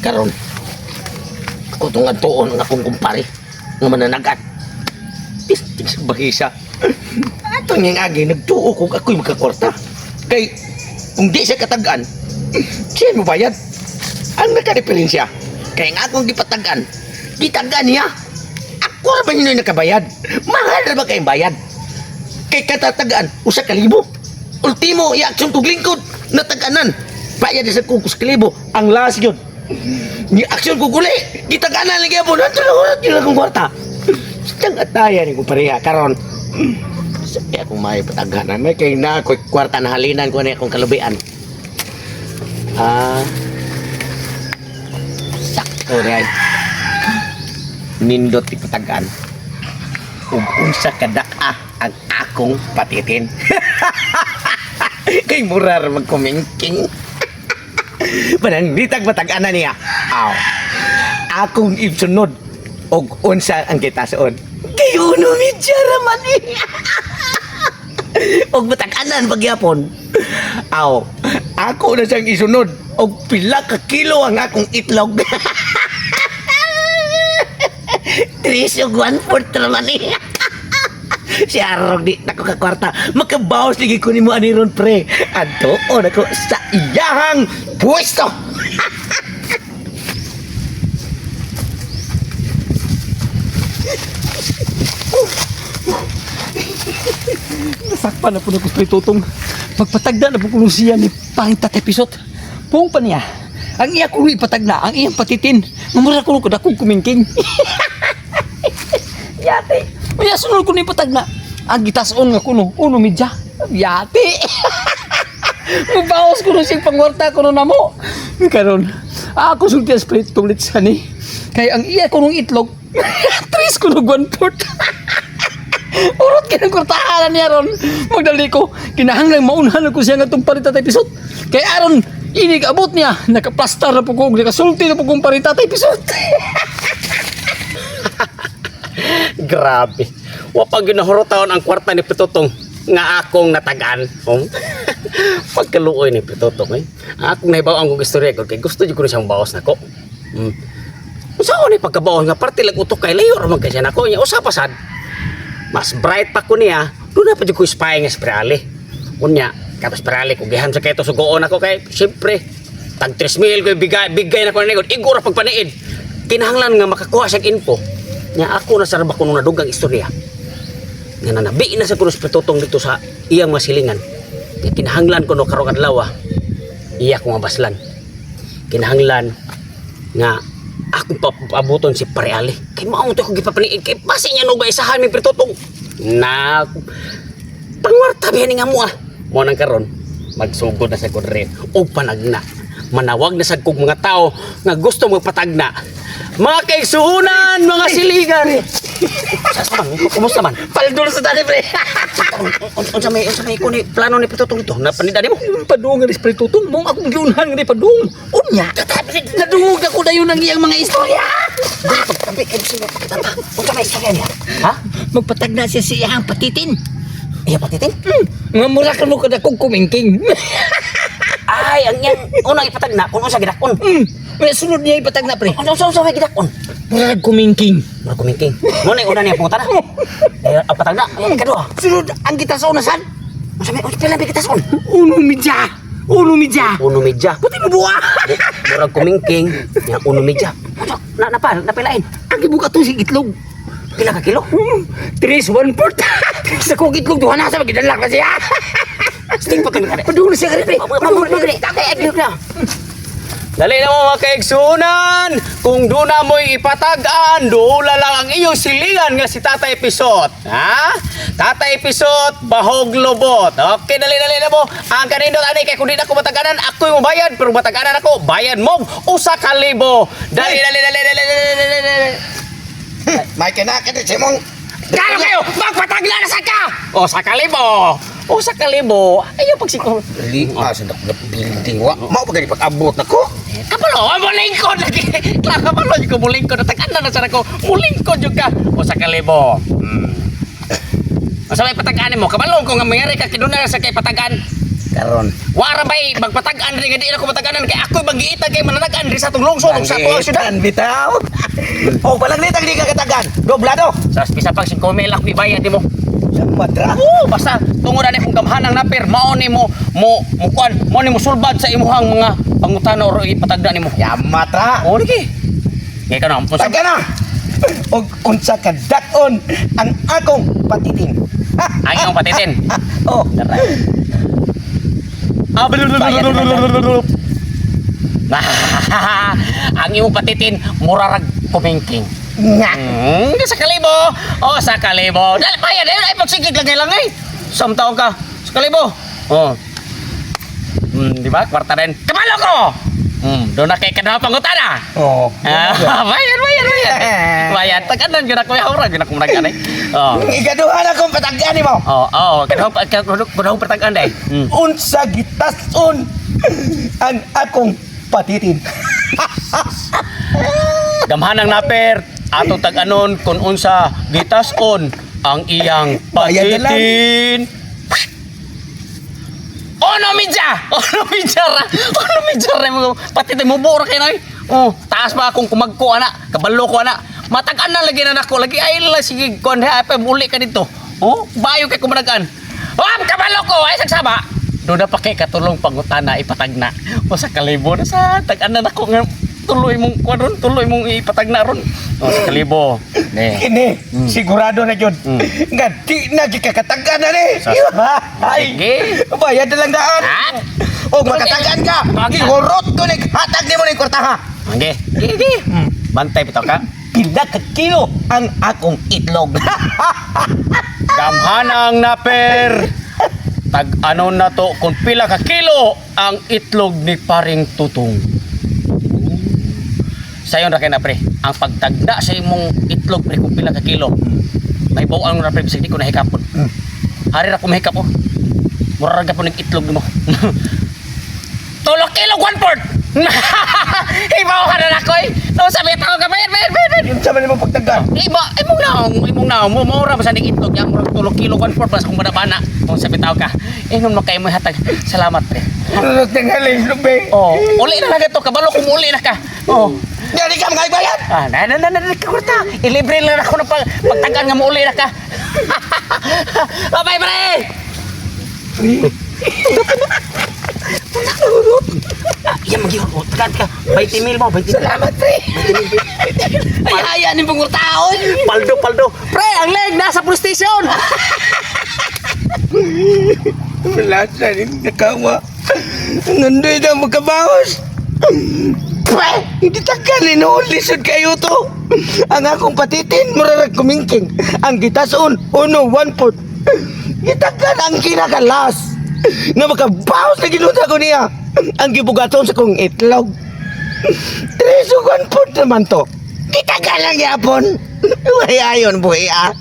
Karon ako itong atuon ang akong kumpare nga mananagat. Tistig sa bahisa. Ato niyang agi, nagtuo kung ako'y magkakwarta. Kay, kung di siya katagaan, siya mo bayad. Ang nagka-referensya, kaya nga akong gipatagaan, gitagaan niya. Ako na ba yun yung nakabayad? Mahal na ba kayong bayad? Kay katatagaan, 1,000. Ultimo, i-action kong lingkod, nataganan. Bayad sa kukus kalibo, ang last yun. I-action ko guli, gitaganan lagi po, natulungan yun akong kwarta. Siyang ataya ni kong pareha, karon. Kaya kung may pataghanan, may kayo na ako'y kwarta na halinan ko na akong kalubian. Sakto rin. Nindot ti patagaan. Ug unsa kadak-a ang akong patitin. Kay murar magkumingking. Pananitag matag-ana niya. Aw. Akong ibsunod og unsa ang gitason. Kay uno medya raman ni. Og matag-anan pagyapon. Aw. Ako na siyang isunod og pila ka kilo ang akong itlog. 3 ug 1/4 raman ni. Si Arog di nako ka kwarta makabawas lagi ko nimo ani ron pre adto ako sa iyahang pwesto. Nasakpan na po na ko pre Tutong. Magpatagda na po ko siya ni Pangtat episode. Pung pa niya. Ang iya kong ipatagda, ang iyang patitin. Mamura ko ko dakong kumingking. Yate. Maya sunod ko ni patagda. Ang gitason nga kuno, uno midya. Yate. Mabawas ko na siyang pangwarta ko na mo. Karon, ako sulti ang split tulit sa ni. Kaya ang iya ko nung itlog, 3 ko nung 1/4. Urot ka ng kwartahanan niya ron. Magdali ko, kinahanglang maunahan ko siya nga itong paritat episode. Kaya aron, inig abot niya, nakaplastar na po ko, nakasulti na po kong paritat episode. Grabe. Wa pa ginahurot-taon ang kwarta ni Pitutong nga akong natagaan. Pagkaluoy ni Pitutong akong nahibaw ang kong istorya kay gusto jud ko na siyang bawas nako. Usa ni pagkabawas nga parte lang utok kay layo ra man kay siya nako nya usa pa sad. Mas bright pa ko niya, doon na pa dyan ko spy nga sprali. Unya, kapag sprali ko, gihan sa kayo to sugoon ako kay, siyempre, tag 3,000 ko bigay na ko na negod, igura pagpaniid. Kinahanglan nga makakuha siyang info. Nya ako na saraba ko nung nadugang istorya. Nga nanabi na sa kunos Pitutong dito sa iyang masilingan. Nga kinahanglan ko no karong adlaw, iya ko nga baslan. Kinahanglan nga akong papabuton si Pare Ali. Kay maong to ko gipapaniid kay basi niya no ba isahan mi Pitutong. Na pangwarta biyan nga mo Mo nang karon magsugod na sa kudre og panagna. Manawag na sad kog mga tao nga gusto magpatagna. Mga kaigsuhunan, mga siligan. Kumusta man? Paldur sa tani pre. Unsa may kuni plano ni Pitutong dito? Napanida nimo? Padung nga ni Spray Tutong, mong akong giunhan nga ni Padung. Unya, nadungog ako na yun ang iyang mga istorya. Pagtabi kayo sila pagkatapa. Unsa may istorya niya? Ha? Magpatagda siya sa iyang patitin. Iya patitin? Nga mura ka mo kada kong kumingking. Ay, ang yan unang ipatagna kung unsa gidakon. May sunod niya ipatagda pre. Unsa may gidakon? Mura kumingking. Mura kumingking. Mo na una niya punta na. Ang patagna, ay kadua. Sunod ang kita sa unasan. Unsa may pila bi kitason? Uno midya. Uno midya. Uno medya. Puti mo buwa. Mura kumingking, ya uno medya. Unsa napilain? Ang ibuka to si itlog. Pila ka kilo? 3 1/4. Sa kong itlog duha na sa magidalak na siya. Sting pa kami kare. Padung na siya kare pre. Padung na. Dali na mo mga kaigsunan. Kung doon na mo'y ipatagaan, doula lang ang iyong silingan nga si Tata Episod. Ha? Tata Episod, bahog lobot. Okay, dali na mo. Ang kanindot ani kay kung di na ko mataganan, ako'y mo bayad. Pero mataganan ako, bayad mo 1,000. Dali. May kinakit si mong Kalo kayo, magpatagla na sa ka! O, 1,000. O, 1,000. Ayaw pagsikor. lima sa building wa. Mao pa gani pag-abot nako. Kapalo, mulingkod lagi. Klaro kapalo yung mulingkod. Nataganda na sana ko. Mulingkod yung ka. O, 1,000. Masa may patagaan mo. Kapalo ko nga mayari ka. Kiduna sa kay patagaan. karon. Wara bay magpatag-an rin di ako patag-anan kay ako bang giitag kay mananagan ri sa tong lungsod ug sa tuwa syudad. Panggitan, bitaw. O, palanglitag di ka katagan. Doblado. Sa bisa pag 5 mil ak bayad di mo. Matra. Basta tungod ani kung gamhanang napir mao ni mo kuan mo ni mo sulbad sa imuhang mga pangutana or ipatagda nimo. Matra. O lagi. Ngay ka na ampun sa Taga na. Og unsa ka daton ang akong patitin. ang iyong patitin. Oh, Ang iyong patitin murarag kumingking. nga. Sa kalibo. Oh, sa kalibo. Dali bayad ay pagsigig lang ay. Samtaw ka. Sa kalibo. Oh. Di ba? Kwarta rin. Kabalo ko. Doon na kay kadaw pangutana. Oh. Bayad. Bayad. Taganan gyud ako yaura gyud ako managan ay. Oh. Igaduhan akong patagan mo. Kadaw pertagaan day. Unsa gitason ang akong patitin. Gamhanang naper ato tag-anon kun unsa gitason ang iyang Bayad na lang. patitin. Ono midja ra mo patitin mo bura kay nay. Oh, taas ba akong kumagko ana, kabalo ko ana. Matag-an na lagi na nako, lagi ay la sige kon ha pa muli ka dito. Oh, bayo kay kumanagan. Oh, kabalo ko ay sagsaba. Do na pa kay katulong pangutana ipatagna. O sa kalibo na sa tag-an na nako nga tuloy mong kwadron, tuloy mong ipatagna ron. O sa kalibo. Ne. Kini, sigurado na yun. Nga di na gikakatagan na ni. Ay, Sige. bayad na lang daan. Ha? O makatagan ka. Ihurot ko ni hatag ni mo ni kwartaha. Sige. Sige. Bantay bitaw ka. Pila ka kilo ang akong itlog. Gamhanang naper. Tag-ano na to kung pila ka kilo ang itlog ni paring tutong. Sayon ra kay na pre, ang pagtagda sa imong itlog pre kung pila ka kilo. May bawang na pre sige ko na hikapon. Hari ra ko mahikap oh. Mura ra po ning itlog nimo. 3 kilo 1/4. Ibaw ka na nako eh. No sabi tao ka bayad. Unsa man mo pagtagan? Imong naong mo mura ba sa ning itlog yang mura 3 kilo 1/4 plus kung bana-bana. Kung sabi tao ka, inom mo kay mo hatag. Salamat pre. Ano tingali lubbe? Oh, uli na lang ito, kabalo kung uli na ka. Oh. Dali ka mga bayad. Kurta. Ilibre lang ako ng pagtagan nga mo uli na ka. Bye, pre! Yan, mag-iwan. Tagan ka. 20 mil mo, 20 mil. Salamat, pre. Ay, haya ni pong taon. Paldo. Pre, ang leg nasa police station. Wala sa rin nakawa. Nandoy na magkabawas. Pre, hindi tagalin. Lisod kayo to. Ang akong patitin, murarag kumingking. Ang gitason, 1/4. Gitagan ang kinakalas. Nga makabawas na ginuta ko niya. Ang gibugaton sa kong itlog. 3/1/4 naman to. Gitagan lang yapon. Buhay ayon, buhay ah.